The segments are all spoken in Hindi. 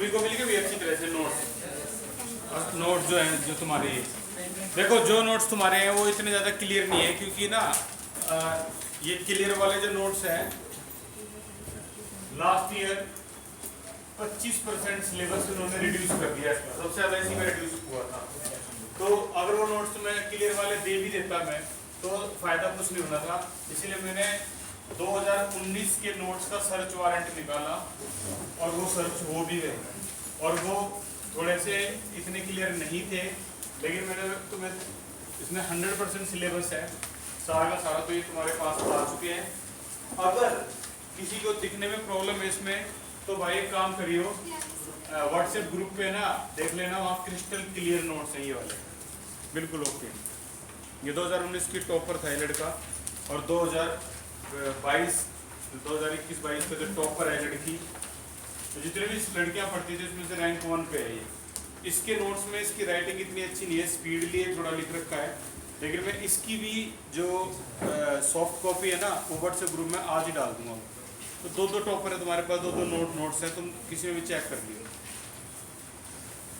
सभी को मिल गए भी अच्छी तरह से नोट्स। नोट्स जो हैं जो तुम्हारे, देखो जो नोट्स तुम्हारे हैं वो इतने ज़्यादा क्लियर नहीं है, क्योंकि ना ये क्लियर वाले जो नोट्स हैं लास्ट ईयर 25% सिलेबस उन्होंने रिड्यूस कर दिया इसका, सबसे ज़्यादा इसी में रिड्यूस हुआ था। तो अगर वो नोट्स मैं क्लियर वाले दे भी देता मैं तो फ़ायदा कुछ नहीं होना था, इसीलिए मैंने 2019 के नोट्स का सर्च वारंट निकाला और वो सर्च हो भी गए, और वो थोड़े से इतने क्लियर नहीं थे, लेकिन मैंने तुम्हें इसमें 100% सिलेबस है सारा का सारा, तो ये तुम्हारे पास आ चुके हैं। अगर किसी को दिखने में प्रॉब्लम है इसमें तो भाई एक काम करियो, व्हाट्सएप ग्रुप पे ना देख लेना, वहाँ क्रिस्टल क्लियर नोट्स हैं ये वाले, बिल्कुल ओके। ये 2019 की टॉपर था ये लड़का, और 2021-22 का जो टॉपर है लड़की, तो जितने भी लड़कियां पढ़ती थी उसमें से रैंक 1 पे है ये। इसके नोट्स में इसकी राइटिंग इतनी अच्छी नहीं है, स्पीडली थोड़ा लिख रखा है, लेकिन मैं इसकी भी जो सॉफ्ट कॉपी है ना वो व्हाट्सएप ग्रुप में आज ही डाल दूंगा। तो दो टॉपर है तुम्हारे पास, दो नोट्स हैं, तुम किसी में भी चेक कर लियो।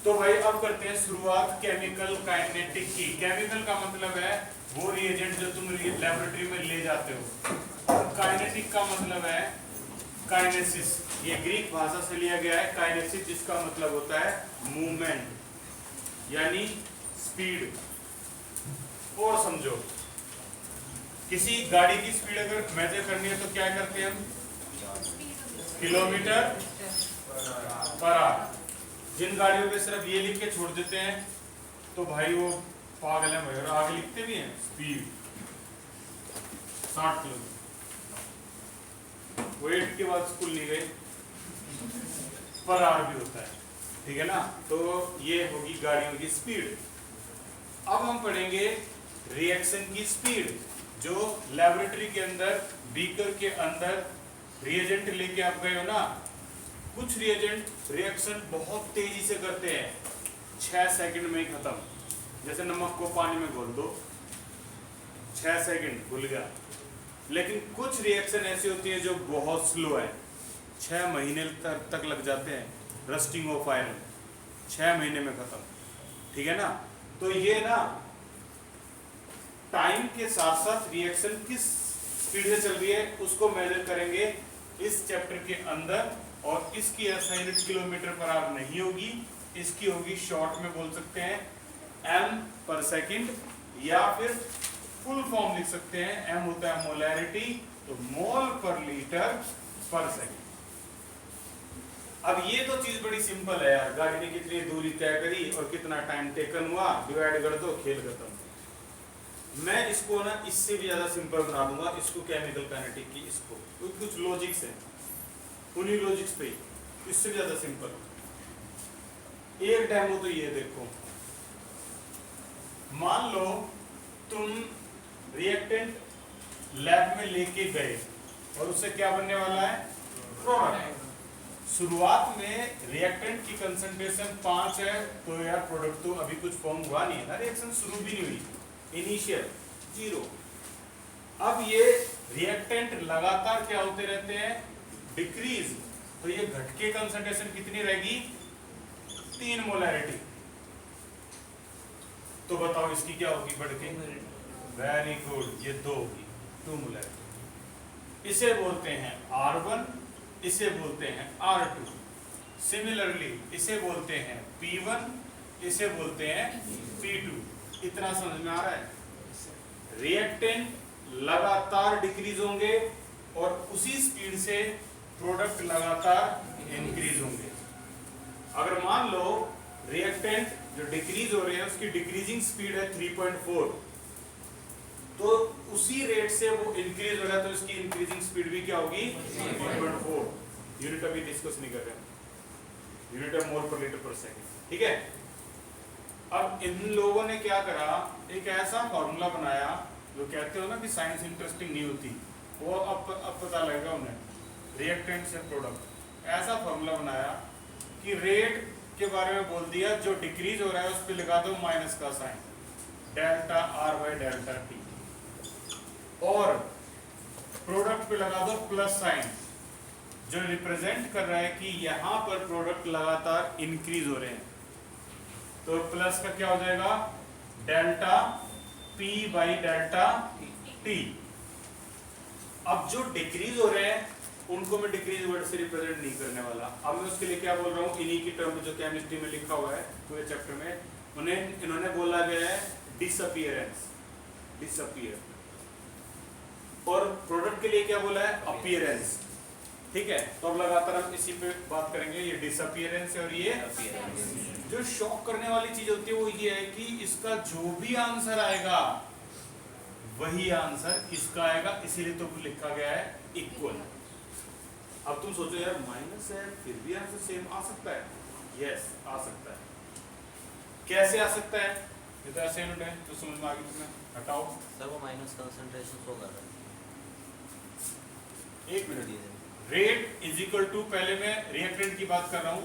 तो भाई अब करते हैं शुरुआत केमिकल काइनेटिक की। केमिकल का मतलब है वो रिएजेंट जो तुम लेबोरेटरी में ले जाते हो, और काइनेटिक का मतलब है काइनेसिस। ये ग्रीक भाषा से लिया गया है काइनेसिस, जिसका मतलब होता है मूवमेंट यानी स्पीड। और समझो किसी गाड़ी की स्पीड अगर मेजर करनी है तो क्या करते हैं हम, किलोमीटर पर आवर। जिन गाड़ियों पे सिर्फ ये लिख के छोड़ देते हैं तो भाई वो पागल है भाई, और आगे लिखते भी हैं स्पीड 60 किलोमीटर। वो 8 के बाद स्कूल नहीं गए, पर आवर भी होता है, ठीक है ना। तो ये होगी गाड़ियों की स्पीड। अब हम पढ़ेंगे रिएक्शन की स्पीड, जो लेबोरेटरी के अंदर बीकर के अंदर रिएजेंट लेके आप गए हो ना, कुछ रिएजेंट रिएक्शन बहुत तेजी से करते हैं, 6 सेकंड में ही खत्म। जैसे नमक को पानी में घोल दो, 6 सेकंड घुल गया। लेकिन कुछ रिएक्शन ऐसी होती है जो बहुत स्लो है, 6 महीने तक लग जाते हैं। रस्टिंग ऑफ आयरन 6 महीने में खत्म, ठीक है ना। तो ये ना टाइम के साथ साथ रिएक्शन किस स्पीड से चल रही है उसको मेजर करेंगे इस चैप्टर के अंदर, और इसकी ऐसा यूनिट किलोमीटर पर आवर नहीं होगी, इसकी होगी शॉर्ट में बोल सकते हैं एम पर सेकंड, या फिर फुल फॉर्म लिख सकते हैं, एम होता है मोलैरिटी, तो मोल पर लीटर पर सेकंड। अब ये तो चीज बड़ी सिंपल है यार, गाड़ी ने कितनी दूरी तय करी और कितना टाइम टेकन हुआ, डिवाइड कर दो, खेल खत्म। मैं इसको ना इससे भी ज्यादा सिंपल बना दूंगा, इसको केमिकल काइनेटिक की, इसको कुछ लॉजिक्स है, उन्हीं लॉजिक्स पे इससे भी ज्यादा सिंपल। एक डेमो तो ये देखो, मान लो तुम रिएक्टेंट लैब में लेके गए और उससे क्या बनने वाला है, प्रोडक्ट। शुरुआत में रिएक्टेंट की कंसंट्रेशन 5 है, तो यार प्रोडक्ट तो अभी कुछ फॉर्म हुआ नहीं है ना, रिएक्शन शुरू भी नहीं हुई, इनिशियल 0। अब ये रिएक्टेंट लगातार क्या होते रहते हैं, डिक्रीज, तो ये घटके कंसंट्रेशन कितनी रहेगी, 3 मोलैरिटी। तो बताओ इसकी क्या होगी बढ़ के, वेरी गुड, ये 2 होगी, 2 मोलैरिटी। इसे बोलते हैं R1, इसे बोलते हैं R2। सिमिलरली इसे बोलते हैं P1, इसे बोलते हैं P2। इतना समझ में आ रहा है। रिएक्टेंट लगातार डिक्रीज होंगे और उसी स्पीड से प्रोडक्ट लगातार इंक्रीज होंगे। अगर मान लो रिएक्टेंट जो डिक्रीज हो रहे हैं उसकी डिक्रीजिंग स्पीड है 3.4, तो उसी रेट से वो इंक्रीज हो रहा है, तो इसकी इंक्रीजिंग स्पीड भी क्या होगी, 3.4। यूनिट अभी डिस्कस नहीं कर रहे हैं, यूनिट है मोल पर लीटर पर सेकंड, ठीक है। अब इन लोगों ने क्या करा, एक ऐसा फॉर्मूला बनाया, जो कहते हो ना कि साइंस इंटरेस्टिंग नहीं होती, वो अब पता लगेगा उन्हें, रिएक्टेंट से प्रोडक्ट। ऐसा फॉर्मूला बनाया कि रेट के बारे में बोल दिया, जो डिक्रीज हो रहा है उस पर लगा दो माइनस का sign, delta R by delta T, और प्रोडक्ट पे लगा दो प्लस साइन, जो रिप्रेजेंट कर रहा है कि यहाँ पर प्रोडक्ट लगातार इंक्रीज हो रहे हैं। तो प्लस का क्या हो जाएगा, delta P by delta T। अब जो डिक्रीज हो रहे हैं उनको मैं डिक्रीज वर्ड से रिप्रेजेंट नहीं करने वाला। अब मैं उसके लिए क्या बोल रहा हूँ, इन्हीं की टर्म जो केमिस्ट्री में लिखा हुआ है पूरे चैप्टर में, उन्हें इन्होंने बोला गया है डिसअपीयरेंस, डिसअपीयर। और प्रोडक्ट के लिए क्या बोला है, अपीयरेंस। ठीक है, तो अब लगातार हम इसी पे बात करेंगे, ये डिसअपीयरेंस है और ये अपीयरेंस। जो शॉक करने वाली चीज होती है वो ये है कि इसका जो भी आंसर आएगा वही आंसर इसका आएगा, इसीलिए तो लिखा गया है इक्वल। अब तुम सोचो यार माइनस है फिर भी आंसर सेम आ सकता है, यस आ सकता है। कैसे आ सकता है, ये तो ऐसे यूनिट है तो समझ में आ गई तुम्हें, हटाओ सर वो माइनस कंसंट्रेशन शो कर रहा है। एक minute. Rate is equal to, पहले मैं रिएक्टेंट की बात कर रहा हूं,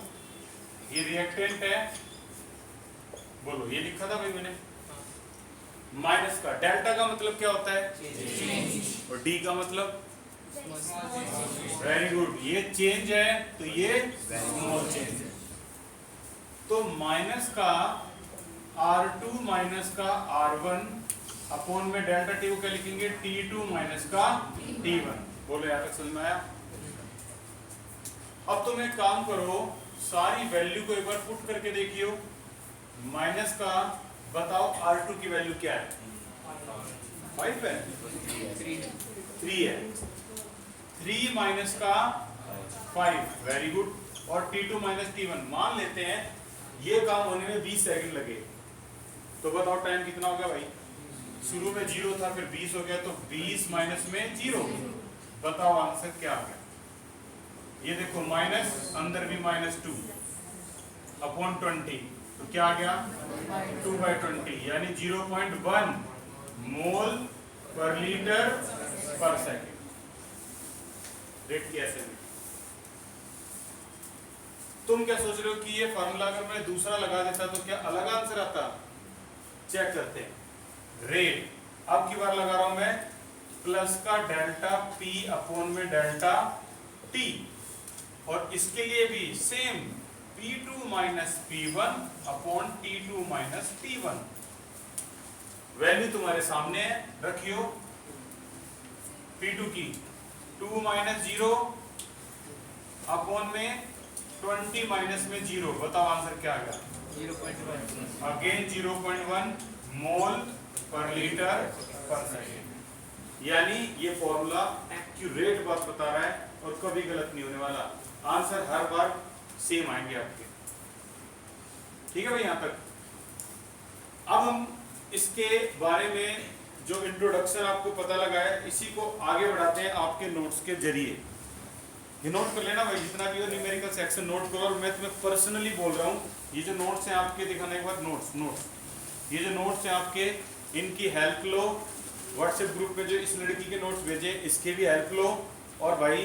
ये रिएक्टेंट है, बोलो ये लिखा था भाई मैंने, माइनस का डेल्टा का मतलब क्या होता है चेंज, और डी का मतलब वेरी गुड, ये चेंज है तो ये स्मॉल चेंज है। तो माइनस का R2 माइनस का R1 अपॉन में डेल्टा टी को क्या लिखेंगे, T2 माइनस का T1। बोलो यहाँ तक समझ में आया। अब तुम एक काम करो, सारी वैल्यू को एक बार पुट करके देखियो। माइनस का बताओ R2 की वैल्यू क्या है, 5 है, 3 है, 3 माइनस का 5, वेरी गुड, और T2 माइनस T1 मान लेते हैं। ये काम होने में 20 सेकंड लगे, तो बताओ टाइम कितना हो गया भाई, शुरू में 0 था फिर 20 हो गया, तो 20 माइनस में 0, बताओ आंसर क्या आ गया। ये देखो माइनस, अंदर भी -2 अपॉन 20, तो क्या आ गया 2/20, यानी 0.1 मोल पर लीटर पर सेकेंड। रेट की ऐसे में तुम क्या सोच रहे हो कि ये फार्मूला अगर मैं दूसरा लगा देता तो क्या अलग आंसर आता, चेक करते हैं। रेट अब की बार लगा रहा हूं मैं, प्लस का डेल्टा P अपॉन में डेल्टा T, और इसके लिए भी same P2 minus P1 upon T2 minus T1। Value तुम्हारे सामने है, रखियो। P2 की 2 माइनस 0 अपॉन में 20 माइनस में 0, बताओ आंसर क्या आ गया 0.1, अगेन 0.1 मोल पर लीटर पर सेकेंड। यानी ये फॉर्मूला एक्यूरेट बात बता रहा है और कभी गलत नहीं होने वाला, आंसर हर बार सेम आएंगे आपके। ठीक है भाई, यहां तक। अब हम इसके बारे में जो इंट्रोडक्शन आपको पता लगा है, इसी को आगे बढ़ाते हैं आपके नोट्स के जरिए। ये नोट कर लेना भाई, जितना भी हो न्यूमेरिकल सेक्शन नोट करो, और मैं तुम्हें पर्सनली बोल रहा हूँ, ये जो नोट्स हैं आपके, दिखाने के बाद नोट्स ये जो नोट्स हैं आपके, इनकी हेल्प लो। व्हाट्सएप ग्रुप में जो इस लड़की के नोट्स भेजे इसके भी हेल्प लो, और भाई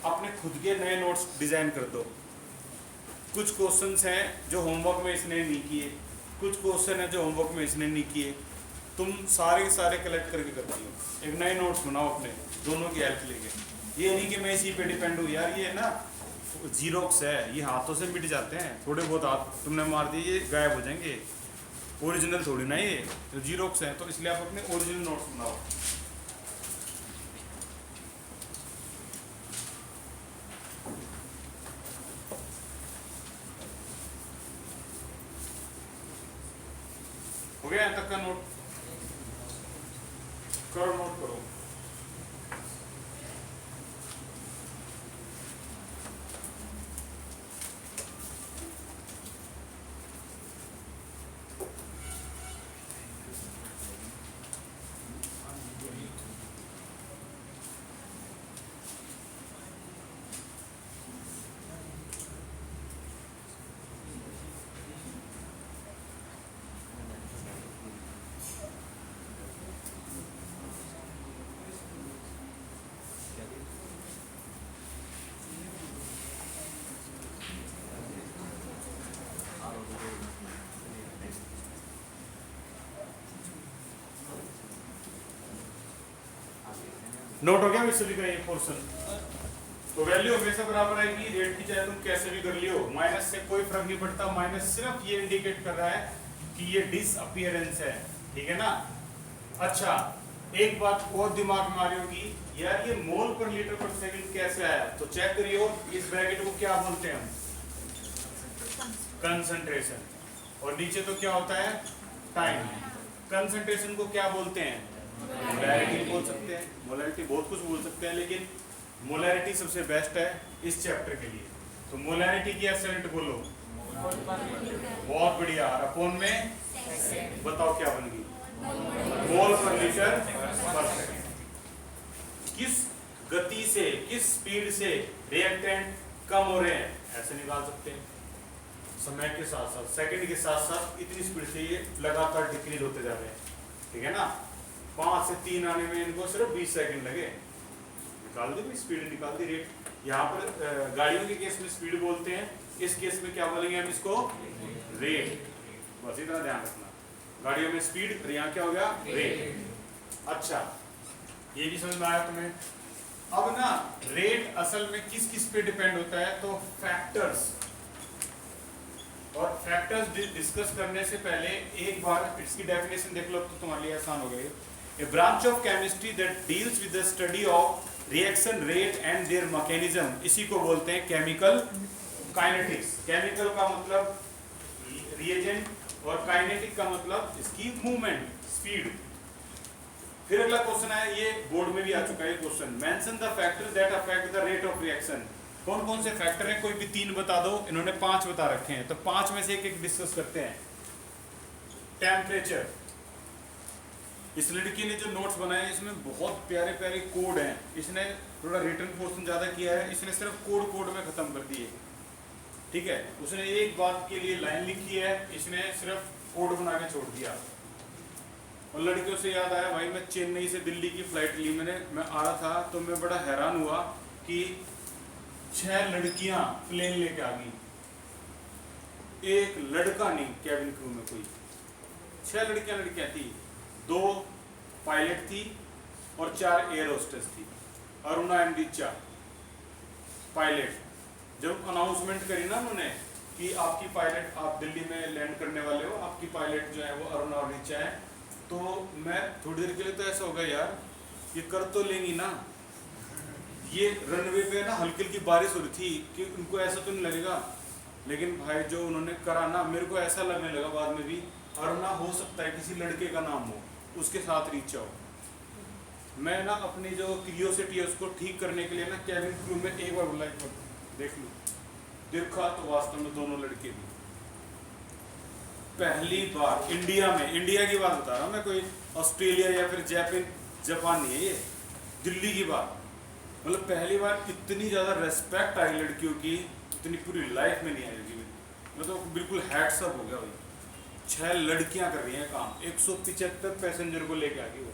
अपने खुद के नए नोट्स डिजाइन कर दो। कुछ क्वेश्चंस हैं जो होमवर्क में इसने नहीं किए, कुछ क्वेश्चन है जो होमवर्क में इसने नहीं किए, तुम सारे के सारे कलेक्ट करके करती हो। एक नए नोट्स बनाओ अपने, दोनों की हेल्प लेके। ये नहीं कि मैं इसी पे डिपेंड हूँ यार, ये ना जीरोक्स है, ये हाथों से मिट जाते हैं, थोड़े बहुत हाथ तुमने मार दिए ये गायब हो जाएंगे, ओरिजिनल थोड़ी ना ये तो जीरोक्स है। तो इसलिए आप अपने ओरिजिनल नोट्स बनाओ। हो गया यहाँ तक का नोट, करो नोट करो। नोट हो गया सभी का ये पोर्शन। तो वैल्यू हमेशा बराबर आएगी, रेट की चाहे तुम कैसे भी कर लियो, माइनस से कोई फर्क नहीं पड़ता, माइनस सिर्फ ये इंडिकेट कर रहा है कि ये डिसअपीयरेंस है, ठीक है ना। अच्छा, एक बात और दिमाग में आ रही होगी, यार ये मोल पर लीटर पर सेकंड कैसे आया, तो चेक करियो, इस ब्रैकेट को क्या बोलते हैं हम, कंसंट्रेशन, और नीचे तो क्या होता है, टाइम। कंसंट्रेशन को क्या बोलते हैं, मोलैरिटी बोल सकते हैं, मोलैरिटी बहुत कुछ बोल सकते हैं, लेकिन मोलैरिटी सबसे बेस्ट है इस चैप्टर के लिए। तो मोलैरिटी की एसेंट बोलो, बहुत बढ़िया, अपॉन में बताओ क्या बन गई, मोल पर लीटर पर सेकंड। किस गति से, किस स्पीड से रिएक्टेंट कम हो रहे हैं, ऐसे निकाल सकते हैं, समय के साथ साथ, सेकंड के साथ साथ इतनी स्पीड से ये लगातार डिक्रीज होते जा रहे हैं, ठीक है ना। 5 से 3 आने में इनको सिर्फ 20 सेकंड लगे, निकाल दी स्पीड, निकाल दी रेट। यहाँ पर गाड़ियों के केस में स्पीड बोलते हैं, इस केस में क्या बोलेंगे हम इसको, रेट, बस इतना ध्यान रखना, गाड़ियों में स्पीड और यहाँ क्या हो गया, रेट। अच्छा, ये भी समझ में आया तुम्हें। अब ना रेट असल में किस किस पे डिपेंड होता है, तो फैक्टर्स, और फैक्टर्स डिस्कस करने से पहले एक बार इसकी डेफिनेशन देख लो तो तुम्हारे लिए आसान हो गई। A branch of chemistry that deals with the study of reaction rate and their mechanism, इसी को बोलते हैं केमिकल काइनेटिक्स। केमिकल का मतलब रिएजेंट और काइनेटिक का मतलब इसकी मूवमेंट, स्पीड। फिर अगला क्वेश्चन है, ये बोर्ड में भी आ चुका है question, mention the factors that affect the rate of reaction. कौन कौन से फैक्टर हैं, कोई भी 3 बता दो, इन्होंने 5 बता रखे हैं, तो 5 में से एक डिस्कस करते हैं। टेम्परेचर, इस लड़की ने जो नोट्स बनाए हैं इसमें बहुत प्यारे प्यारे कोड हैं, इसने थोड़ा रिटर्न पोर्शन ज़्यादा किया है, इसने सिर्फ कोड में ख़त्म कर दिए, ठीक है। उसने एक बात के लिए लाइन लिखी है, इसने सिर्फ कोड बना के छोड़ दिया। और लड़कियों से याद आया भाई, मैं चेन्नई से दिल्ली की फ्लाइट ली मैं आ रहा था तो मैं बड़ा हैरान हुआ कि 6 लड़कियां प्लेन लेके आ गई, एक लड़का नहीं कैबिन क्रू में कोई, 6 लड़कियां थी, 2 पायलट थी और 4 एयर होस्टेस थी। अरुणा एंड रिचा पायलट, जब अनाउंसमेंट करी ना उन्होंने कि आपकी पायलट, आप दिल्ली में लैंड करने वाले हो, आपकी पायलट जो है वो अरुणा और रिचा है, तो मैं थोड़ी देर के लिए तो ऐसा होगा यार ये कर तो लेंगी ना, ये रनवे पे ना हल्की हल्की बारिश हो रही थी कि उनको ऐसा तो नहीं लगेगा, लेकिन भाई जो उन्होंने करा ना, मेरे को ऐसा लगने लगा बाद में भी अरुणा हो सकता है किसी लड़के का नाम हो, उसके साथ रीच हो। मैं ना अपनी जो क्यूरियोसिटी है उसको ठीक करने के लिए ना कैबिन क्रू में एक बार बोला, एक बार देख लूँ, देखा तो वास्तव में दोनों लड़के भी। पहली बार इंडिया में, इंडिया की बात बता रहा हूँ मैं, कोई ऑस्ट्रेलिया या फिर जापान नहीं है ये, दिल्ली की बात, मतलब पहली बार इतनी ज़्यादा रेस्पेक्ट आई लड़कियों की, इतनी पूरी लाइफ में नहीं आएगी, मतलब बिल्कुल हैट्स अप हो गया भाई। 6 लड़कियां कर रही हैं काम, 175 पैसेंजर को लेके आ गई वो,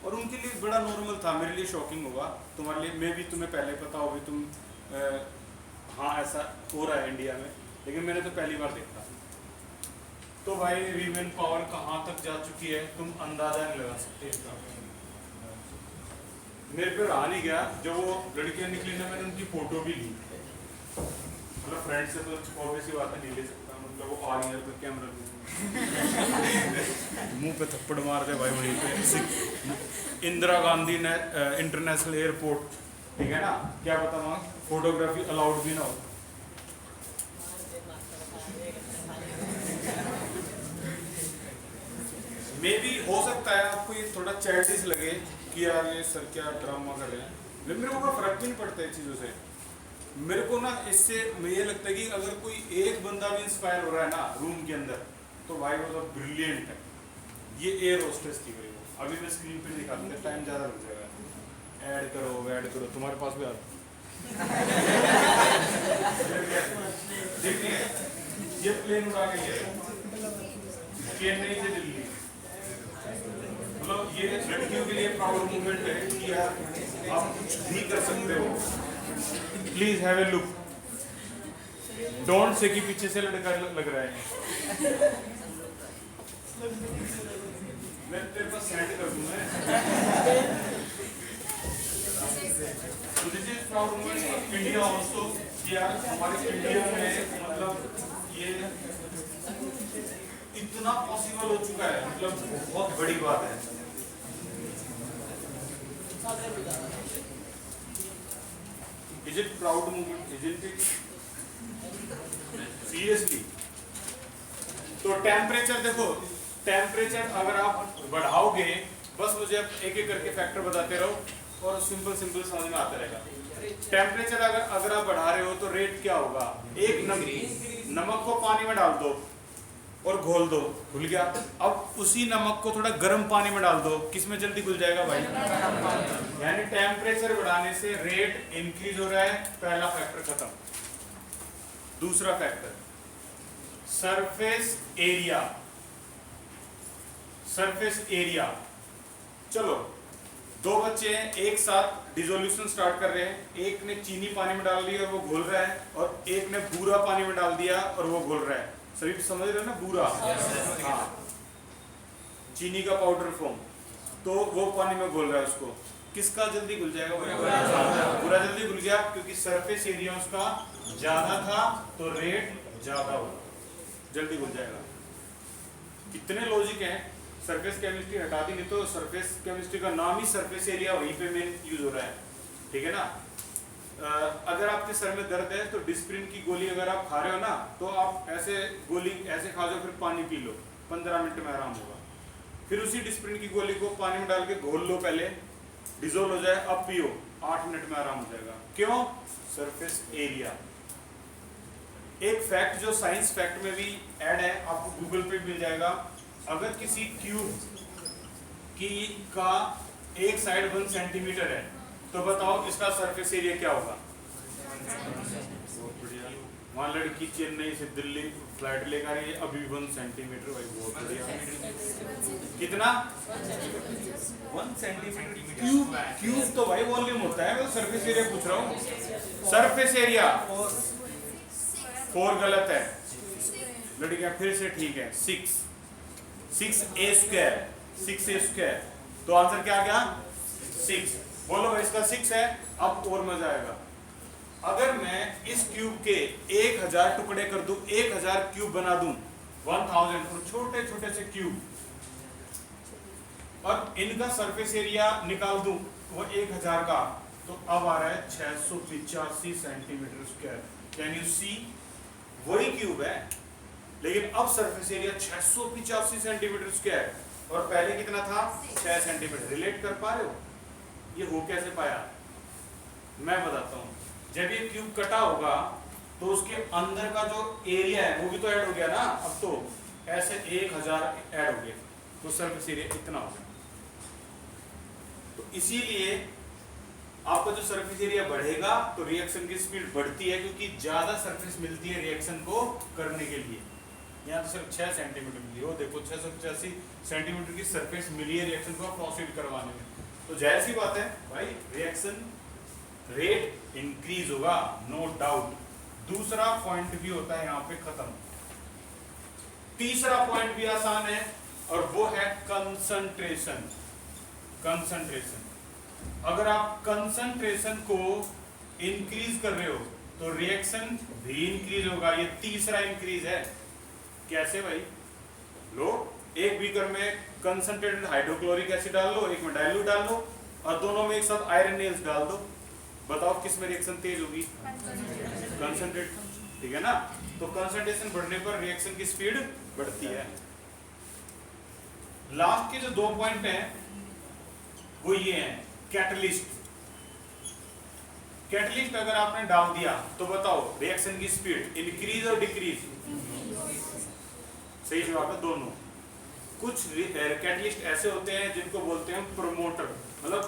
और उनके लिए बड़ा नॉर्मल था, मेरे लिए शॉकिंग होगा, तुम्हारे लिए मे भी तुम्हें पहले पता हो भी, तुम हाँ ऐसा हो रहा है इंडिया में, लेकिन मैंने तो पहली बार देखा। तो भाई वीमेन पावर कहाँ तक जा चुकी है तुम अंदाजा नहीं लगा सकते इसका। मेरे पे रहा नहीं गया, जब वो लड़कियां निकली ना मैंने उनकी फोटो भी ली, मतलब फ्रेंड से तो ऑब्वियस सी बात है नहीं ले सकता, मतलब वो आ रही है तो कैमरा मुंह पे थप्पड़ मार दे भाई वहीं पे। इंदिरा गांधी इंटरनेशनल एयरपोर्ट, ठीक है ना, क्या पता वहाँ फोटोग्राफी अलाउड भी ना हो। मे भी हो सकता है आपको ये थोड़ा चाइल्डिश लगे कि यार ये सर क्या ड्रामा कर रहे हैं, लेकिन मेरे को कोई फर्क भी नहीं पड़ता इन चीज़ों से। मेरे को ना इससे मुझे ये लगता है कि अगर कोई एक बंदा भी इंस्पायर हो रहा है ना रूम के अंदर, तो भाई वो तो ब्रिलियंट है। ये एयर होस्टेस थी भाई वो, अभी मैं स्क्रीन पे दिखाता, टाइम ज़्यादा लग जाएगा, ऐड करो तुम्हारे पास भी आ देखिए ये प्लेन उड़ा के गया चेन्नई से दिल्ली, मतलब ये लड़कियों के लिए प्राउड मूवमेंट है कि यार आप कुछ भी कर सकते हो। Please have a look, don't say कि पीछे से लड़का लग रहा है, मैं तेरे पास सेंड कर दूंगा। तो this is proud movement India also यार हमारे इंडिया में मतलब ये इतना पॉसिबल हो चुका है, मतलब बहुत बड़ी बात है। Is it proud movement? Isn't it? Seriously? तो टेम्परेचर देखो, टेम्परेचर अगर आप बढ़ाओगे, बस मुझे एक एक करके फैक्टर बताते रहो और सिंपल सिंपल समझ में आता रहेगा। टेम्परेचर अगर आप बढ़ा रहे हो तो रेट क्या होगा, एक नमक को पानी में डाल दो और घोल दो, घुल गया। अब उसी नमक को थोड़ा गर्म पानी में डाल दो, किसमें जल्दी घुल जाएगा भाई, यानी टेम्परेचर बढ़ाने से रेट इंक्रीज हो रहा है, पहला फैक्टर खत्म। दूसरा factor surface area, surface area. चलो दो बच्चे हैं, एक साथ डिसोल्यूशन स्टार्ट कर रहे हैं, एक ने चीनी पानी में डाल दिया और वो घोल रहा है, और एक ने बूरा पानी में डाल दिया और वो घोल रहा है। सभी समझ रहे हो ना, बूरा, हाँ, चीनी का पाउडर फॉर्म, तो वो पानी में घोल रहा है, उसको किसका जल्दी घुल जाएगा, पूरा जल्दी घुल गया, क्योंकि सरफेस एरिया उसका ज्यादा था तो रेट ज्यादा होगा, जल्दी घुल जाएगा। कितने लॉजिक हैं, सरफेस केमिस्ट्री हटा दी, नहीं तो सरफेस केमिस्ट्री का नाम ही सरफेस एरिया वहीं पे मेन यूज हो रहा है, ठीक है ना। अगर आपके सर में दर्द है तो डिस्प्रिन की गोली अगर आप खा रहे हो ना, तो आप ऐसे गोली ऐसे खा जाओ, फिर पानी पी लो, 15 मिनट में आराम होगा। फिर उसी डिस्प्रिन की गोली को पानी में डाल के घोल लो, पहले डिजोल्व हो जाए, अब पियो, 8 मिनट में आराम हो जाएगा। क्यों, सरफेस एरिया। एक फैक्ट जो साइंस फैक्ट में भी ऐड है, आपको गूगल पे मिल जाएगा। अगर किसी क्यूब की का एक साइड 1 सेंटीमीटर है, तो बताओ इसका सरफेस एरिया क्या होगा। वहाँ लड़की चेन्नई से दिल्ली फ्लाइट लेकर रही है, अभी 1 सेंटीमीटर, भाई बहुत बढ़िया। कितना, 1 सेंटीमीटर। क्यूब, क्यूब तो भाई वॉल्यूम होता है, मैं सरफेस एरिया पूछ रहा हूँ। सरफेस एरिया 4 गलत है, लड़कियां फिर से ठीक है, 6a स्क्वायर, 6a स्क्वायर, तो आंसर क्या आ गया, 6। बोलो भाई इसका 6 है। अब और मजा आएगा, अगर मैं इस क्यूब के 1000 टुकड़े कर दूं, 1000 क्यूब बना दूं, 1000 और छोटे छोटे से क्यूब, और इनका सरफेस एरिया निकाल दूं वो 1000 का, तो अब आ रहा है 685 centimetre square. Can you see, वही क्यूब है लेकिन अब सरफेस एरिया 685 सेंटीमीटर स्क्वायर, और पहले कितना था, 6 सेंटीमीटर। रिलेट कर पा रहे हो, ये हो कैसे पाया, मैं बताता हूँ। जब ये क्यूब कटा होगा तो उसके अंदर का जो एरिया है वो भी तो ऐड हो गया ना, अब तो ऐसे 1000 ऐड हो गए, तो सरफेस एरिया इतना हो गया। तो इसीलिए आपका जो सरफेस एरिया बढ़ेगा तो रिएक्शन की स्पीड बढ़ती है, क्योंकि ज्यादा सरफेस मिलती है रिएक्शन को करने के लिए। यहाँ तो सिर्फ 6 सेंटीमीटर मिली, वो देखो 685 सेंटीमीटर की सरफेस मिली है रिएक्शन को प्रोसीड करवाने में, तो जाहिर सी बात है भाई रिएक्शन रेट इंक्रीज होगा, नो डाउट। दूसरा पॉइंट भी होता है यहाँ पे खत्म। तीसरा पॉइंट भी आसान है और वो है कंसंट्रेशन। कंसंट्रेशन, अगर आप कंसंट्रेशन को इंक्रीज कर रहे हो तो रिएक्शन भी इंक्रीज होगा। ये तीसरा इंक्रीज है। कैसे भाई, लो एक बीकर में कंसंट्रेटेड हाइड्रोक्लोरिक एसिड डाल लो, एक में डाइल्यूट डाल लो, और दोनों में एक साथ आयरन नेल्स डाल दो, बताओ किस में रिएक्शन तेज होगी, कंसंट्रेट, ठीक है ना। तो कंसंट्रेशन बढ़ने पर रिएक्शन की स्पीड बढ़ती है। लास्ट के जो 2 पॉइंट हैं वो ये हैं, कैटलिस्ट। कैटलिस्ट अगर आपने डाल दिया तो बताओ रिएक्शन की स्पीड इंक्रीज और डिक्रीज, सही जवाब है दोनों। कुछ कैटलिस्ट ऐसे होते हैं जिनको बोलते हैं प्रोमोटर, मतलब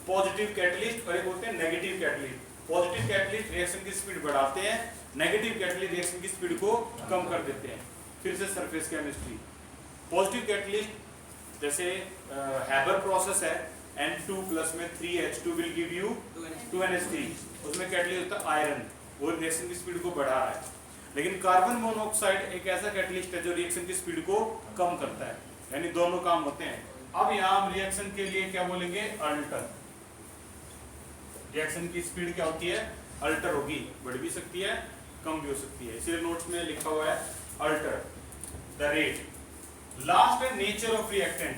पॉजिटिव कैटलिस्ट, और एक होते हैं negative catalyst. Positive catalyst reaction की स्पीड बढ़ाते हैं, नेगेटिव कैटलिस्ट रिएक्शन की स्पीड को कम कर देते हैं। फिर से सरफेस केमिस्ट्री, पॉजिटिव कैटलिस्ट जैसे हैबर प्रोसेस है, N2 प्लस में 3H2 will give you 2NH3, उसमें कैटलिस्ट होता है आयरन, वो रिएक्शन की स्पीड को बढ़ा रहा है। लेकिन कार्बन मोनोऑक्साइड एक ऐसा कैटलिस्ट है जो रिएक्शन की स्पीड को कम करता है, यानी दोनों काम होते हैं। अब यहाँ हम रिएक्शन के लिए क्या बोलेंगे, अल्टर। रिएक्शन की स्पीड क्या होती है, अल्टर होगी, बढ़ भी सकती है कम भी हो सकती है, इसलिए नोट्स में लिखा हुआ है अल्टर द रेट। लास्ट है नेचर ऑफ रिएक्टेंट।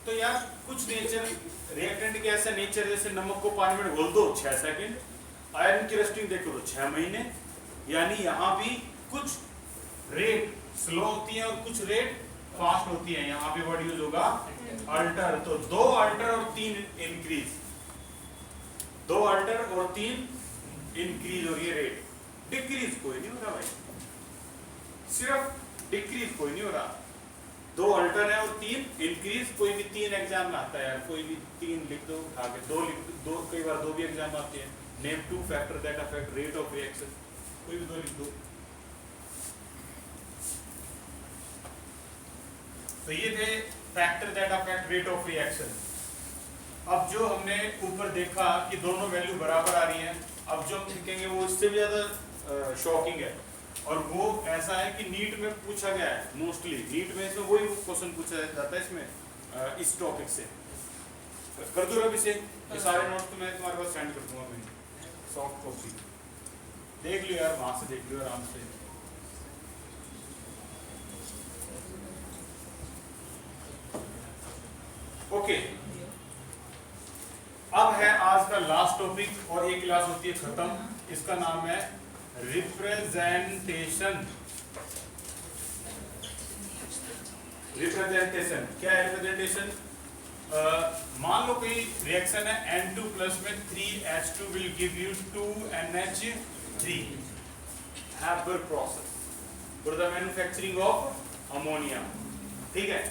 तो यार कुछ नेचर रिएक्टेंट के ऐसा नेचर, जैसे नमक को पानी में घोल दो 6 सेकंड, आयरन की रस्टिंग देखो तो 6 महीने, यानी यहाँ भी कुछ रेट स्लो होती है और कुछ रेट फास्ट होती है। यहाँ पे वर्ड यूज होगा अल्टर। तो 2 अल्टर और 3 इंक्रीज, 2 अल्टर और 3 इंक्रीज हो रही है रेट। डिक्रीज कोई नहीं हो रहा भाई, सिर्फ डिक्रीज कोई नहीं हो रहा। 2 अल्टर है और 3 इंक्रीज। कोई भी 3 एग्जाम में आता है यार, कोई भी 3 लिख दो, आगे 2 लिख दो, कई बार 2 भी एग्जाम आते हैं। Name 2 factor that affect rate of reaction, कोई भी 2 लिख दो। तो ये थे factor that affect rate of reaction. अब जो हमने ऊपर देखा कि दोनों वैल्यू बराबर आ रही हैं, अब जो हम लिखेंगे वो इससे भी ज्यादा शॉकिंग है, और वो ऐसा है कि नीट में पूछा गया है। मोस्टली नीट में इसमें वही क्वेश्चन पूछा जाता है इसमें, इस टॉपिक से। कर दो रवि से, ये सारे नोट्स तो मैं तुम्हारे पास सेंड कर दूंगा, मैं सॉफ्ट कॉपी देख लियो यार, वहां से देख लियो आराम से। ओके, अब है आज का लास्ट टॉपिक और ये क्लास होती है खत्म। इसका नाम है रिप्रेजेंटेशन। रिप्रेजेंटेशन क्या है? रिप्रेजेंटेशन, मान लो कोई रिएक्शन है N2 प्लस में 3H2 will give you 2NH3, Haber process for the manufacturing of ammonia. ठीक है,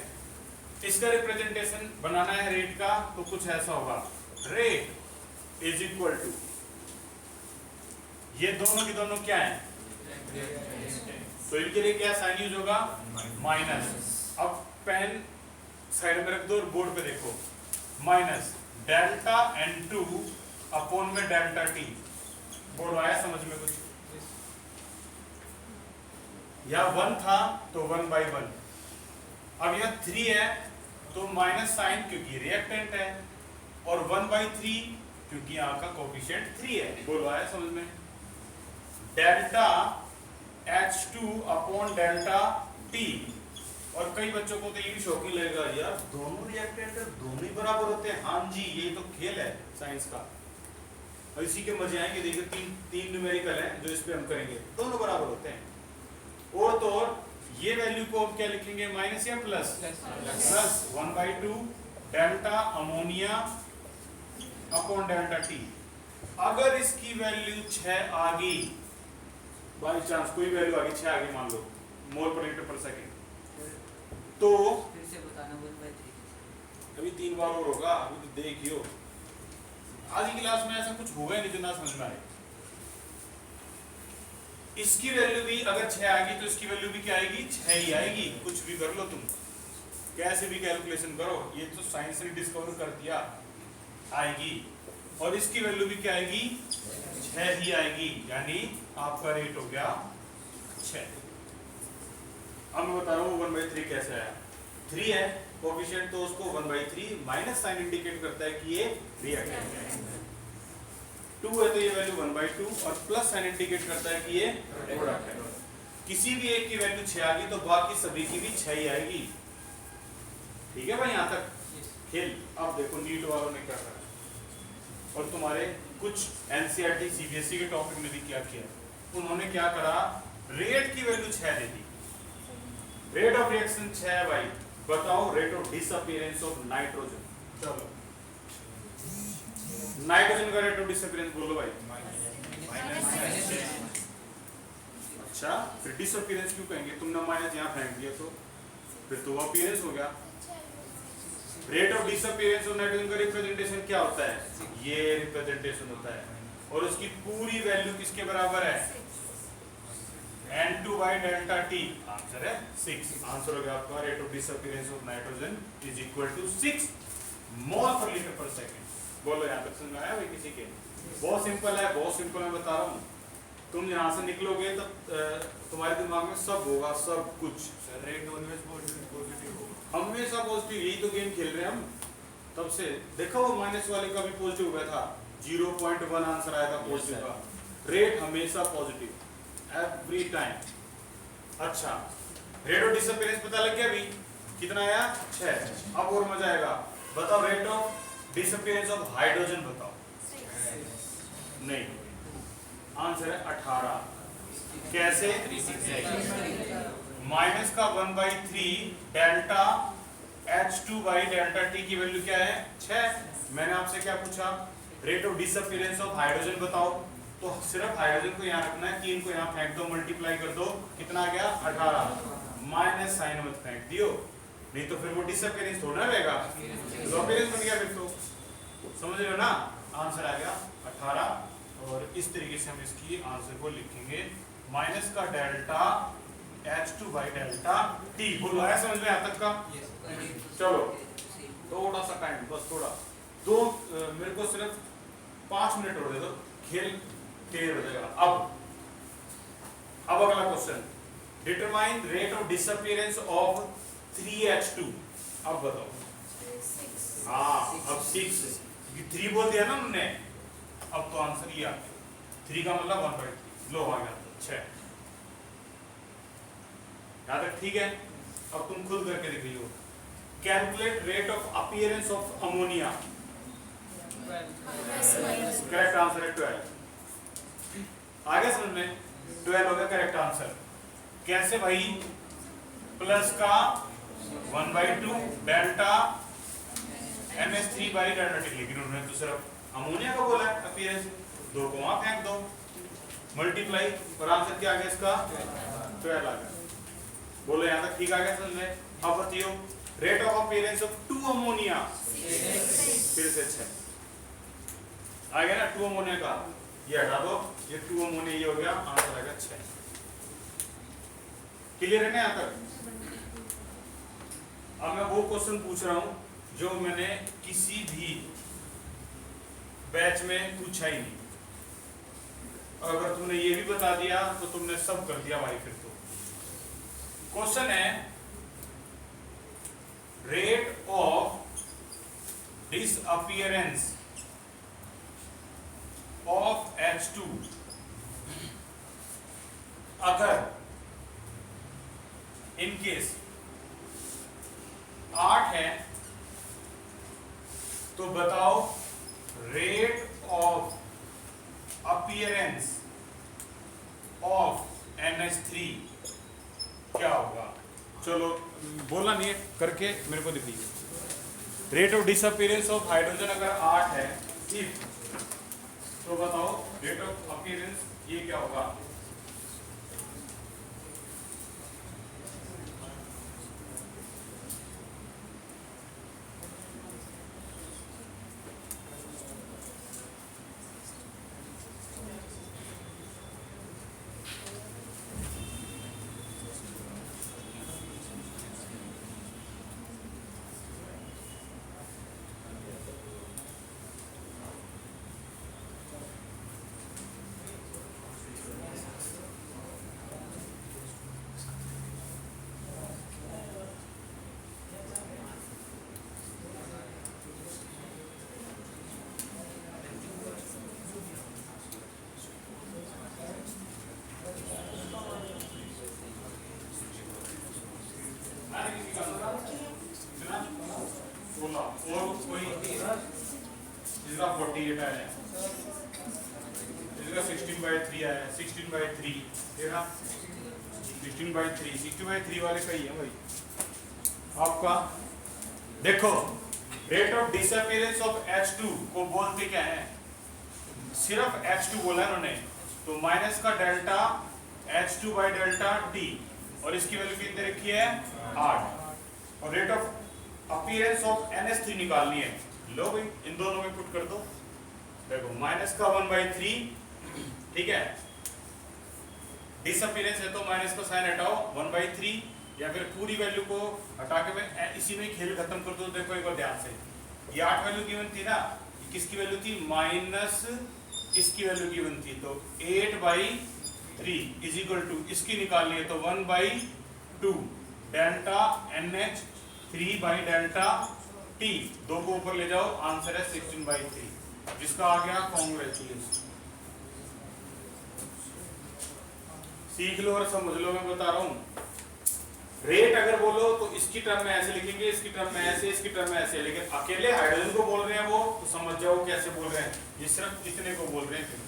इसका रिप्रेजेंटेशन बनाना है रेट का, तो कुछ ऐसा होगा, रेट इज इक्वल टू, ये दोनों की दोनों क्या है, तो इनके लिए क्या साइन यूज होगा, माइनस। अब पेन साइड में रख दो और बोर्ड पे देखो, माइनस डेल्टा N2 अपॉन में डेल्टा T। बोर्ड आया समझ में कुछ? या 1 था तो 1/1, अब यह 3 है तो माइनस साइन क्योंकि रिएक्टेंट है, और 1/3 क्योंकि यहाँ का कोफिशिएंट 3 है। बोलो आया समझ में? Delta H2 upon delta T। और कई बच्चों को तो ये भी शौकीन लगेगा, यार दोनों रिएक्टेंट दोनों ही बराबर होते हैं। हाँ जी, ये तो खेल है साइंस का, और इसी के मजे आएंगे। देखिए तीन न्यूमेरिकल हैं जो इस पे हम करेंगे, दोनों बराबर होते हैं। और तो और ये वैल्यू को हम क्या लिखेंगे, माइनस या plus? Plus 1/2 delta ammonia upon delta T। अगर इसकी वैल्यू 6 आ गई, बाई चांस कोई वैल्यू आ गई 6 आ गई, मान लो मोल पर लीटर पर सेकेंड, तो फिर से बताना 1/3। अभी 3 बार और होगा, अभी तो देखियो। आज की क्लास में ऐसा कुछ होगा ही नहीं जो ना समझ में आए। इसकी वैल्यू भी अगर 6 आएगी तो इसकी वैल्यू भी क्या आएगी, 6 ही आएगी। कुछ भी कर लो तुम, कैसे भी कैलकुलेशन करो, ये तो साइंस ने डिस्कवर कर दिया, आएगी। और इसकी वैल्यू भी क्या आएगी, 6 ही आएगी, यानी आपका रेट हो गया 6। अब मैं बता रहा हूँ 1/3 कैसे आया। 3 है कोफिशिएंट, तो उसको 1/3 माइनस साइन इंडिकेट करता है कि ये रिएक्टेंट है। 2 है तो ये वैल्यू 1/2 और प्लस साइन इंडिकेट करता है कि ये प्रोडक्ट है। किसी भी एक की वैल्यू 6 आ गई तो बाकी सभी की भी 6 ही आएगी। ठीक है भाई, यहाँ तक खेल। अब देखो नीट वालों ने क्या करा, और तुम्हारे कुछ एनसीईआरटी सीबीएसई के टॉपिक में भी क्या किया। उन्होंने क्या करा, रेट की value 6 they the. Rate of reaction 6 है भाई, बताओ rate of disappearance of nitrogen. चलो नाइट्रोजन का रेट ऑफ डिसअपीयरेंस बोलो भाई, अच्छा फिर डिसअपीयरेंस क्यों कहेंगे? तुमने माइनस यहाँ फेंक दिया तो फिर तो अपीयरेंस हो गया। Rate of disappearance of nitrogen का रिप्रेजेंटेशन क्या होता है, ये रिप्रेजेंटेशन होता है, और उसकी पूरी वैल्यू किसके बराबर है, N2 by delta T। Answer है 6। आंसर हो गया आपका, rate of disappearance of nitrogen is equal to 6 mole per litre पर सेकंड। बोलो यहाँ तक समझ आया भाई किसी के? बहुत सिंपल है, बहुत सिंपल मैं बता रहा हूँ। तुम यहाँ से निकलोगे तो तुम्हारे दिमाग में सब होगा, सब कुछ। रेट ऑलवेज पॉजिटिव होगा, हमेशा पॉजिटिव। यही तो गेम खेल रहे हैं हम तब से। देखो वो माइनस वाले का भी पॉजिटिव हुआ था, 0.1 आंसर आया था पॉजिटिव का। रेट हमेशा पॉजिटिव एवरी टाइम। अच्छा, रेट ऑफ डिसअपीयरेंस पता लग गया अभी कितना आया 6। अब और मजा आएगा, बताओ rate of disappearance of hydrogen बताओ। नहीं, आंसर है 18। कैसे? माइनस का 1/3 delta H2 by delta T की वैल्यू क्या है 6। मैंने आपसे क्या पूछा, rate of disappearance of hydrogen बताओ, तो सिर्फ हाइड्रोजन को यहाँ रखना है, 3 को यहाँ फेंक दो, मल्टीप्लाई कर दो, कितना आ गया 18। माइनस साइन मत फेंक दियो, नहीं तो फिर वो डिसअपीयरेंस थोड़ा रहेगा, अपीयरेंस बन गया फिर तो। समझ रहे हो ना? आंसर आ गया 18। और इस तरीके से हम इसकी आंसर को लिखेंगे, माइनस का delta H2 by delta T। बोलो आया समझ में यहाँ तक का? चलो थोड़ा सा टाइम, बस थोड़ा मेरे को सिर्फ 5 मिनट और दे दो, खेल क्लियर हो जाएगा। अब अगला question, determine rate of disappearance of 3H2। अब बताओ। हाँ, अब 6 3 बोल दिया ना उन्होंने, अब तो आंसर ये आ गया। 3 का मतलब 1/3। लो आ गया 6। यहाँ तक ठीक है? अब तुम खुद करके दिखाइए। Calculate rate of appearance of ammonia. Correct answer है 12। आ गया समझ में? 12 होगा करेक्ट आंसर। कैसे भाई? प्लस का 1/2 delta NH3 by delta T। लेकिन उन्होंने तो सिर्फ अमोनिया का बोला है अपीयरेंस, 2 को वहां फेंक दो, मल्टीप्लाई, और आंसर क्या आ गया इसका 12 आ गया। बोलो यहाँ तक ठीक आ गया समझ में? अब बताइए rate of appearance of 2 ammonia. फिर से 6 आ गया ना 2 अमोनिया का, ये हटा दो, ये 2 अमोनिया ये हो गया, आंसर आ गया 6। क्लियर है ना यहाँ तक? अब मैं वो क्वेश्चन पूछ रहा हूं जो मैंने किसी भी बैच में पूछा ही नहीं। अगर तुमने ये भी बता दिया तो तुमने सब कर दिया भाई। फिर तो क्वेश्चन है, rate of disappearance of H2 अगर इन केस 8 है तो बताओ rate of appearance of NH3 क्या होगा? चलो बोला नहीं है, करके मेरे को दिखाइए। Rate of disappearance of hydrogen अगर 8 है ठीक, तो बताओ रेट ऑफ अपीयरेंस ये क्या होगा? और कोई इसका 48 आया है, इसका 16/3 आया है, 16/3 देखा, 16/3 16/3 वाले का ही है भाई आपका। देखो rate of disappearance of H2 को बोलते क्या है? सिर्फ H2 बोला है उन्होंने, तो माइनस का delta H2 by delta T, और इसकी वैल्यू कितनी रखी है 8। और rate of appearance of NH3 निकालनी है। लो भाई इन दोनों में पुट कर दो। देखो माइनस का 1/3 ठीक है, डिसअपीयरेंस है तो माइनस का साइन हटाओ 1/3, या फिर पूरी वैल्यू को हटा के मैं इसी में खेल खत्म कर दो। देखो एक बार ध्यान से, ये 8 वैल्यू गिवन थी ना, किसकी वैल्यू थी? माइनस इसकी वैल्यू गिवन थी, तो 8/3 इज इक्वल टू इसकी निकालनी है तो 1/2 delta NH3 by delta T। 2 को ऊपर ले जाओ, आंसर है 16/3। जिसका आ गया कॉन्ग्रेचुलेशन। सीख लो और समझ लो, मैं बता रहा हूं। रेट अगर बोलो तो इसकी टर्म में ऐसे लिखेंगे, इसकी टर्म में ऐसे, इसकी टर्म में ऐसे, लेकिन अकेले हाइड्रोजन को बोल रहे हैं वो तो समझ जाओ कैसे बोल रहे हैं, ये सिर्फ इतने को बोल रहे हैं।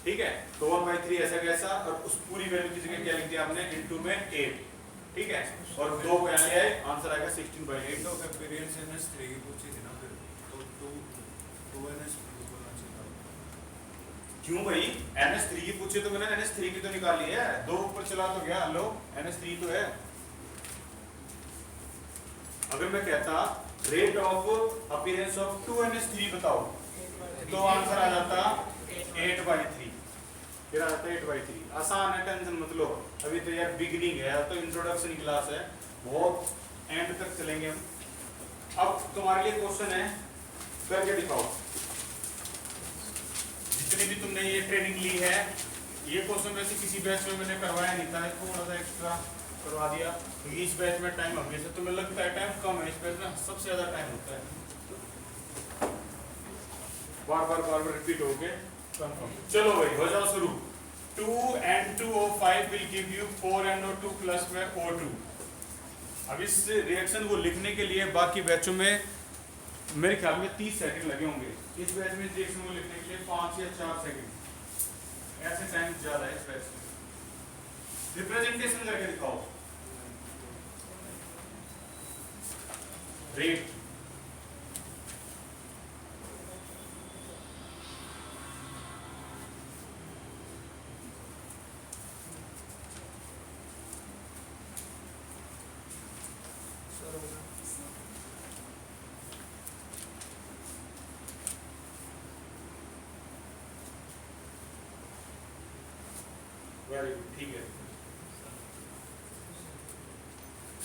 ठीक है, तो 1/3 ऐसा कैसा, और उस पूरी वैल्यू की जगह क्या लिख दिया आपने, इनटू में 8। ठीक है, और 2 को यहां ले आए, आंसर आएगा 16/8। तो एक्सपीरियंस NS3 की पूछी थी ना, फिर तो 2NS बोलना चाहिए। क्यों भाई, NS3 की पूछे तो मैंने NS3 की तो निकाली है, 2 ऊपर चला तो गया, लो NS3 तो है। अगर मैं कहता rate of appearance of 2NS3 बताओ, तो आंसर आ जाता 8/3। फिर आता है 8/3। आसान है, टेंशन मत लो, अभी तो यार बिगिनिंग है, तो इंट्रोडक्शन क्लास है, बहुत एंड तक चलेंगे हम। अब तुम्हारे लिए क्वेश्चन है, करके दिखाओ। जितनी भी तुमने ये ट्रेनिंग ली है, ये क्वेश्चन वैसे किसी बैच में मैंने करवाया नहीं था, थोड़ा सा एक्स्ट्रा करवा दिया, क्योंकि इस बैच में टाइम हमेशा तुम्हें लगता है टाइम कम है, इस बैच में सबसे ज्यादा टाइम होता है, बार बार रिपीट हो गए। चलो भाई हो जाओ शुरू। 2N2O5 will give you 4NO2 plus में O2। अब इस रिएक्शन को लिखने के लिए बाकी बैचों में मेरे ख्याल में 30 सेकंड लगे होंगे, इस बैच में इस रिएक्शन को लिखने के लिए 5 या 4 सेकंड, ऐसे टाइम ज्यादा है इस बैच में। रिप्रेजेंटेशन करके दिखाओ। रेट वेरी गुड, ठीक है,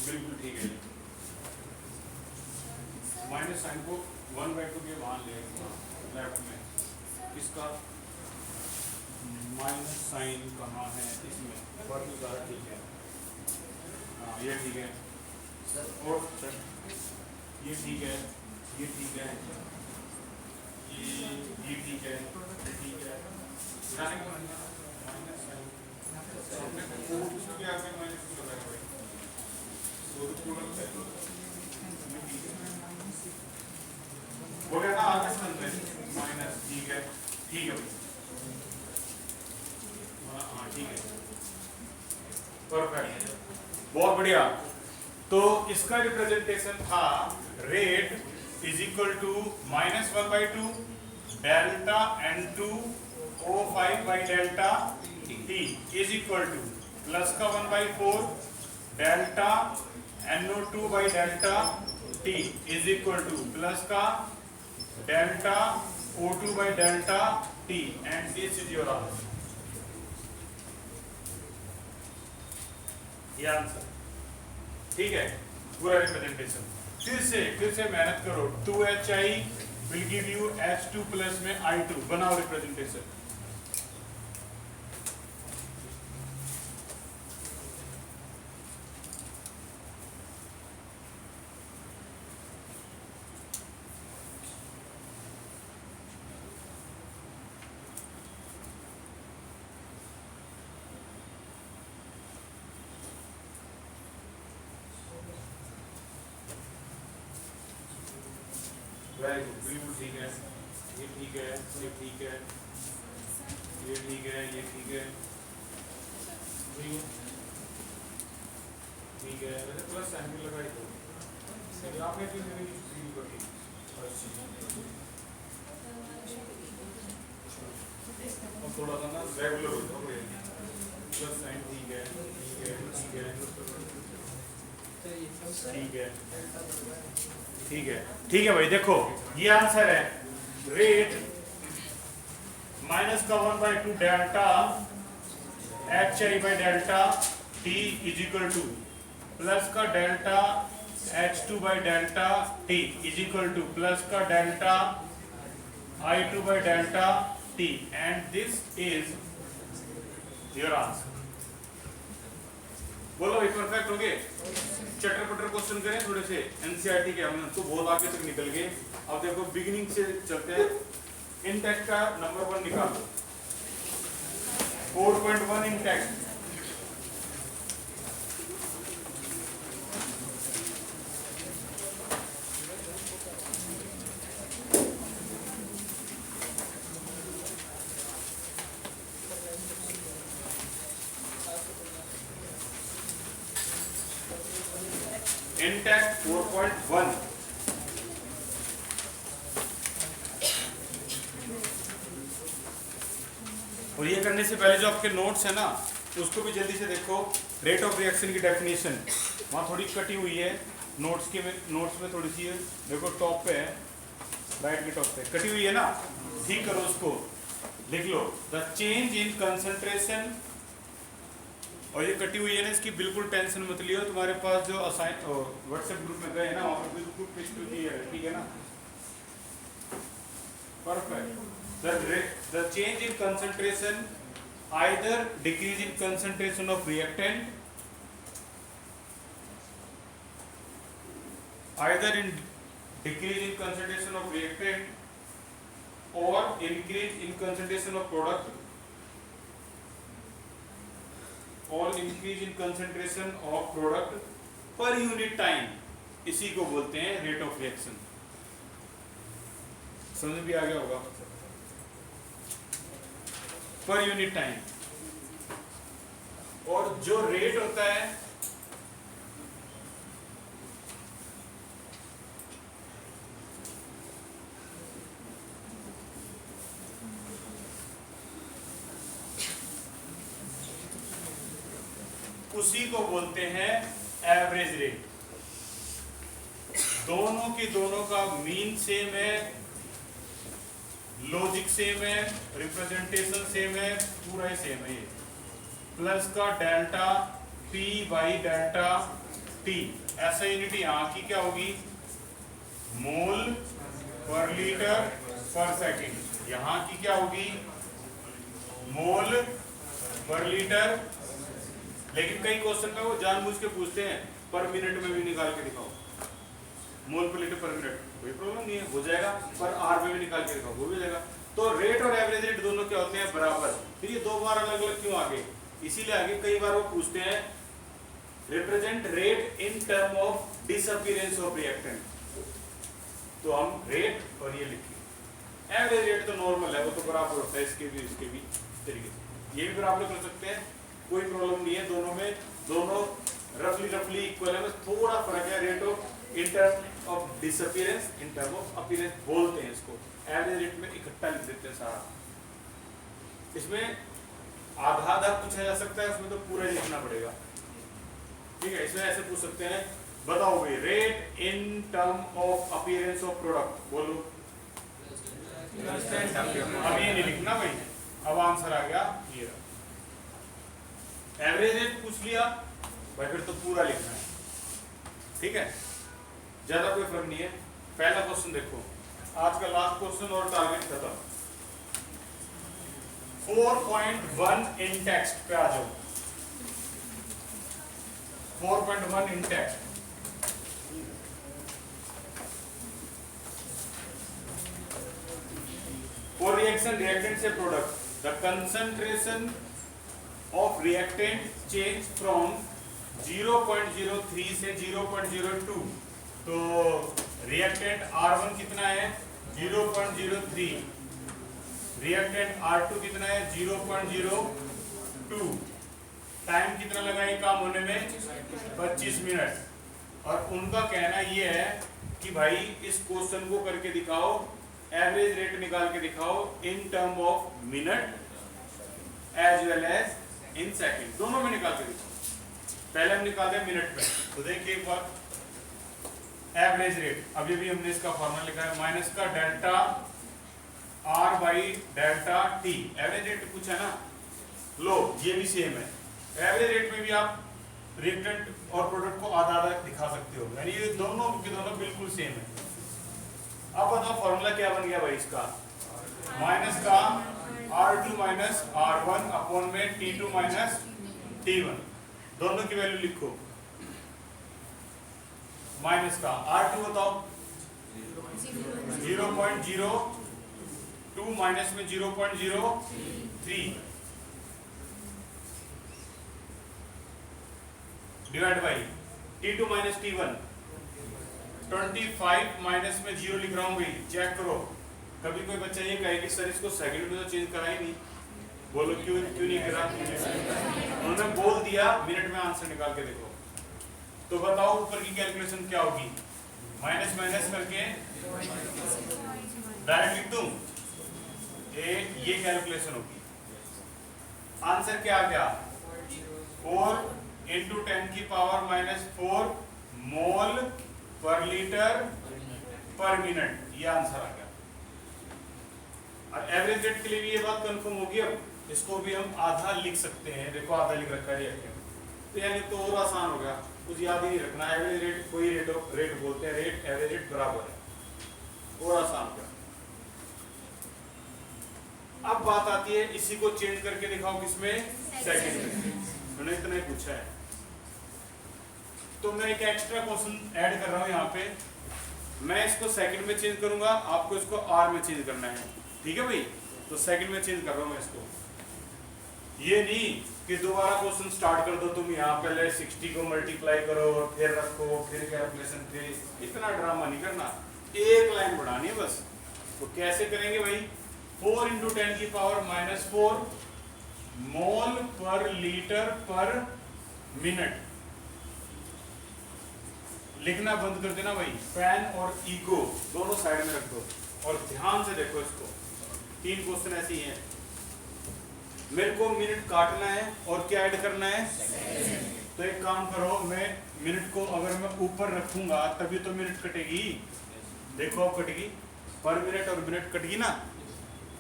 बिल्कुल ठीक है। माइनस साइन को 1/2 के वहां ले लेफ्ट में, इसका माइनस साइन कहाँ है, इसमें बाकी सारा ठीक है। हाँ ये ठीक है, और ये ठीक है, ये ठीक है, ये ठीक है, ठीक है। माइनस साइन हो गया ना, आगे माइनस, ठीक है, ठीक है, हाँ ठीक है, परफेक्ट, बहुत बढ़िया। तो इसका रिप्रेजेंटेशन था rate is equal to -1/2 delta N2O5 by delta T is equal to plus का 1/4 delta NO2 by delta T is equal to plus का delta O2 by delta T and this is your answer. ये आंसर ठीक है, पूरा रिप्रेजेंटेशन। फिर से मेहनत करो। 2HI will give you H2 plus में I2, बनाओ रिप्रेजेंटेशन। वेरी गुड, बिल्कुल ठीक है, ये ठीक है, ये ठीक है, ये ठीक है, ये ठीक है, ठीक है। वैसे प्लस साइन भी लगाई दो, लेकिन आपने क्यों नहीं यूज कर दी? और थोड़ा सा ना रेगुलर हो जाओ, प्लस साइन ठीक है, ठीक है, ठीक है, ठीक है, ठीक है, ठीक है भाई। देखो ये आंसर है रेट माइनस का 1/2 delta HI by delta T is equal to plus का delta H2 by delta T is equal to plus का delta I2 by delta T and this is your answer. बोलो, परफेक्ट हो गए। चटर पटर क्वेश्चन करें थोड़े से एनसीईआरटी के, हम तो बहुत आगे तक निकल गए। अब देखो बिगिनिंग से चलते हैं। इंटेक्ट का नंबर 1 निकालो, 4.1 इंटेक्ट। इंटेक्ट 4.1। और ये करने से पहले जो आपके नोट्स है ना उसको भी जल्दी से देखो। रेट ऑफ रिएक्शन की डेफिनेशन वहाँ थोड़ी कटी हुई है नोट्स में थोड़ी सी है, देखो टॉप पे है, राइट के टॉप पे कटी हुई है ना, ठीक करो उसको, लिख लो द चेंज इन कंसंट्रेशन। और ये कटी हुई है ना, इसकी बिल्कुल टेंशन मत लियो, तुम्हारे पास जो असाइन व्हाट्सएप ग्रुप में गए ना वहाँ पर बिल्कुल क्रिस्टल क्लियर है, ठीक है ना, perfect. The change in concentration, either decrease in concentration of reactant, either in decrease in concentration of reactant or increase in concentration of product, or increase in concentration of product per unit time, इसी को बोलते हैं रेट ऑफ रिएक्शन। समझ भी आ गया होगा, पर यूनिट टाइम। और जो रेट होता है उसी को बोलते हैं एवरेज रेट। दोनों की दोनों का मीन सेम है, लॉजिक सेम है, रिप्रेजेंटेशन सेम है, पूरा ही सेम है। ये प्लस का delta P by delta T, ऐसा यूनिट यहाँ की क्या होगी, मोल पर लीटर पर सेकंड। यहाँ की क्या होगी, मोल पर लीटर। लेकिन कई क्वेश्चन में वो जानबूझ के पूछते हैं पर मिनट में भी निकाल के दिखाओ, मोल पर लीटर पर मिनट, कोई प्रॉब्लम नहीं है, हो जाएगा। पर आर में भी निकाल के दिखाओ, वो भी हो जाएगा। तो रेट और एवरेज रेट दोनों क्या होते हैं, बराबर। फिर ये दो बार अलग अलग क्यों आगे, इसीलिए आगे कई बार वो पूछते हैं represent rate in term of disappearance of reactant, तो हम रेट और ये लिखिए। एवरेज रेट तो नॉर्मल है, वो तो बराबर होता है इसके भी तरीके से, ये भी बराबर कर सकते हैं, कोई प्रॉब्लम नहीं है। दोनों में दोनों रफली इक्वल है, बस थोड़ा फर्क है। Rate of in term of disappearance, in term of appearance बोलते हैं इसको। एवरेज रेट में इकट्ठा लिख देते हैं सारा। इसमें आधा आधा पूछा जा सकता है, उसमें तो पूरा ही लिखना पड़ेगा, ठीक है। इसमें ऐसे पूछ सकते हैं, बताओ भाई rate in term of appearance of product, बोलो। अब ये नहीं लिखना भाई, अब आंसर आ गया ये। एवरेज रेट पूछ लिया भाई, फिर तो पूरा लिखना है, ठीक है, ज्यादा कोई फर्क नहीं है। पहला क्वेश्चन देखो, आज का लास्ट क्वेश्चन और टारगेट खत्म। 4.1 इन टेक्स्ट पे आ जाओ। 4.1 इन टेक्स्ट, फॉर रिएक्शन रिएक्टेंट से product, the concentration of reactant change from 0.03 से 0.02। तो रिएक्टेंट R1 कितना है, 0.03, रिएक्टेंट R2 कितना है, 0.02। टाइम कितना लगा ये काम होने में, 25 मिनट। और उनका कहना ये है कि भाई इस क्वेश्चन को करके दिखाओ, एवरेज रेट निकाल के दिखाओ in term of minute as well as in second, दोनों में निकाल के दिखाओ। पहले हम निकालते हैं मिनट में, तो देखिए एक बार एवरेज रेट, अभी भी हमने इसका फॉर्मूला लिखा है, माइनस का delta R by delta T। Average rate पूछा है ना, लो ये भी सेम है। एवरेज रेट में भी आप रिएक्टेंट और प्रोडक्ट को आधा आधा दिखा सकते हो, यानी ये दोनों के दोनों बिल्कुल सेम है। अब बताओ फॉर्मूला क्या बन गया भाई इसका, माइनस का R2 माइनस R1 अपॉन में T2 माइनस T1, दोनों की वैल्यू लिखो। माइनस का, R2 बताओ 0.02 माइनस में 0.03 divide by T2 minus T1 25 minus में 0 लिख रहा हूं भाई, चेक करो। कभी कोई बच्चा ये कहे कि सर इसको सेकंड में तो चेंज करा ही नहीं, बोलो क्यों नहीं करा? उन्होंने बोल दिया, मिनट में आंसर निकाल के देखो। तो बताओ ऊपर की कैलकुलेशन क्या होगी? माइनस माइनस करके डायरेक्ट लिख दूं, ये कैलकुलेशन होगी। आंसर क्या आ गया? 4 इंटू 10 की पावर माइनस 4 मोल पर लीटर पर मिनट, ये आंसर आ गया। और एवरेज रेट के लिए भी ये बात कंफर्म होगी। अब इसको भी हम आधा लिख सकते हैं, देखो आधा लिख रखा है रिएक्टिव, तो यानी तो और आसान हो गया, कुछ याद ही नहीं रखना। एवरेज रेट कोई रेट बोलते हैं, रेट एवरेज रेट बराबर है, और आसान हो गया। अब बात आती है इसी को चेंज करके दिखाओ किसमें? सेकंड में। मैंने इतना ही पूछा है, तो मैं एक एक्स्ट्रा क्वेश्चन ऐड कर रहा हूं यहाँ पे। मैं इसको सेकंड में चेंज करूंगा, आपको इसको आर में चेंज करना है, ठीक है भाई? तो सेकंड में चेंज कर रहा हूं मैं इसको। ये नहीं कि दोबारा क्वेश्चन स्टार्ट कर दो तुम, यहाँ पहले 60 को मल्टीप्लाई करो फिर रखो फिर कैलकुलेशन, फिर इतना ड्रामा नहीं करना, एक लाइन बढ़ानी है बस। तो कैसे करेंगे भाई? 4 इंटू 10 की पावर माइनस 4 मोल पर लीटर पर मिनट। लिखना बंद कर देना भाई, फैन और ईगो दोनों साइड में रख दो और ध्यान से देखो इसको। 3 क्वेश्चन ऐसे ही हैं। मेरे को मिनट काटना है और क्या ऐड करना है? तो एक काम करो, मैं मिनट को अगर मैं ऊपर रखूंगा तभी तो मिनट कटेगी। देखो अब कटेगी, पर मिनट और मिनट कटेगी ना।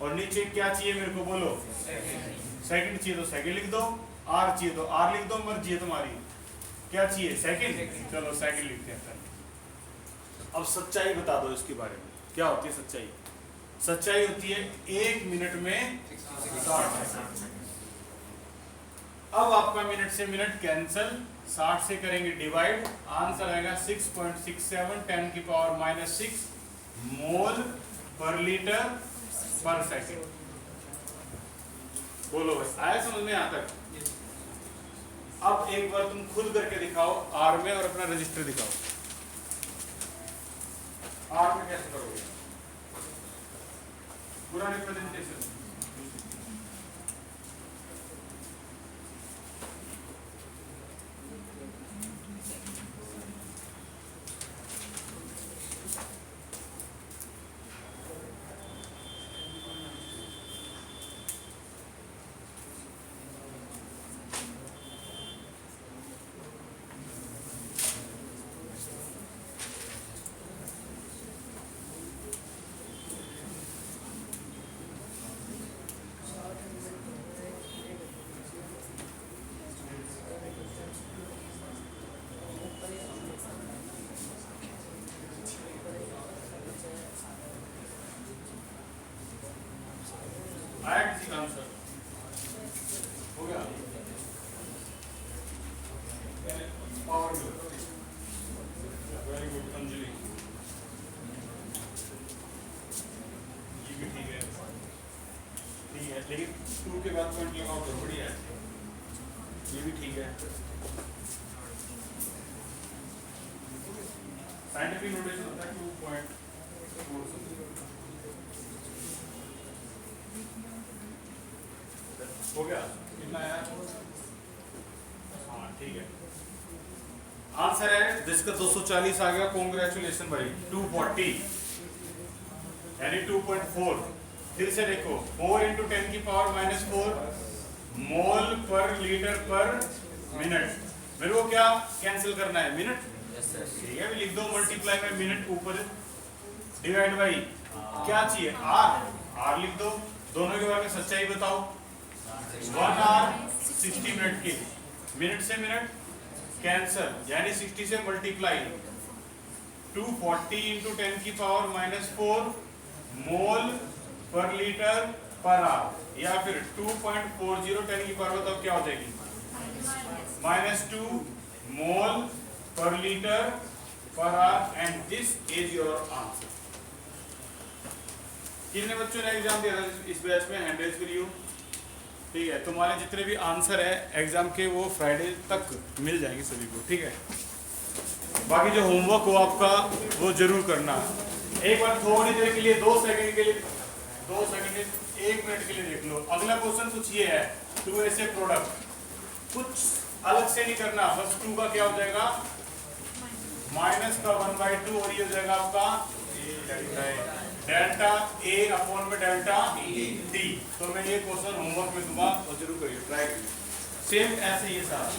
और नीचे क्या चाहिए मेरे को, बोलो? सेकंड चाहिए तो सेकंड लिख दो, आर चाहिए तो आर लिख दो, मर्जी है तुम्हारी। क्या चाहिए? सेकंड। चलो सेकंड लिखते हैं। अब सच्चाई बता दो इसके बारे में, क्या होती है सच्चाई? सच्चाई होती है 1 मिनट में 60 सेकंड। अब आपका मिनट से मिनट कैंसिल, 60 से करेंगे डिवाइड, आंसर आएगा 6.67 10 की power minus 6 mole per litre पर सेकंड। बोलो बस, आया समझ में यहाँ तक? अब एक बार तुम खुद करके दिखाओ आर में और अपना रजिस्टर दिखाओ। आर में कैसे करोगे? पूरा रिप्रेजेंटेशन। आया किसी का आंसर? हो गया? पावर वेरी गुड अंजलि, ये भी ठीक है, लेकिन 2 के बाद पॉइंट लगाओ तो बढ़िया है, ये भी ठीक है। साइंटिफिक नोटेशन होता है 2.4 हो गया? कितना आया? हाँ ठीक है, आंसर है जिसका 240 आ गया। कॉन्ग्रेचुलेशन भाई। 240 यानी 2.4। फिर से देखो, 4 इंटू 10 की पावर माइनस 4 मोल पर लीटर पर मिनट। मेरे को क्या कैंसिल करना है? मिनट। ठीक है, लिख दो मल्टीप्लाई में मिनट ऊपर, डिवाइड बाई क्या चाहिए? आर। आर लिख दो। दोनों के बारे में सच्चाई बताओ। 1 आवर 60 मिनट की, मिनट से मिनट कैंसल, यानी 60 से मल्टीप्लाई 240 इंटू 10 की पावर माइनस 4 मोल पर लीटर पर आवर, या फिर 2.40 10 की पावर बताओ क्या हो जाएगी? -2 मोल per litre per hour and this is your answer. कितने बच्चों ने एग्जाम दिया था इस बैच में? 100 फॉर यू। ठीक है, तुम्हारे जितने भी आंसर है एग्जाम के वो फ्राइडे तक मिल जाएंगे सभी को। ठीक है, बाकी जो होमवर्क हो आपका वो जरूर करना। एक बार थोड़ी देर के लिए 2 सेकंड के लिए 2 सेकंड 1 मिनट के लिए देख लो। अगला क्वेश्चन कुछ ये है, 2 ऐसे प्रोडक्ट, कुछ अलग से नहीं करना, बस 2 का क्या हो जाएगा माइनस का 1/2 और ये हो जाएगा आपका डेल्टा ए अपॉन में डेल्टा टी। तो मैं ये क्वेश्चन होमवर्क में दूंगा और जरूर करिए, ट्राई करिए। सेम ऐसे ये सारा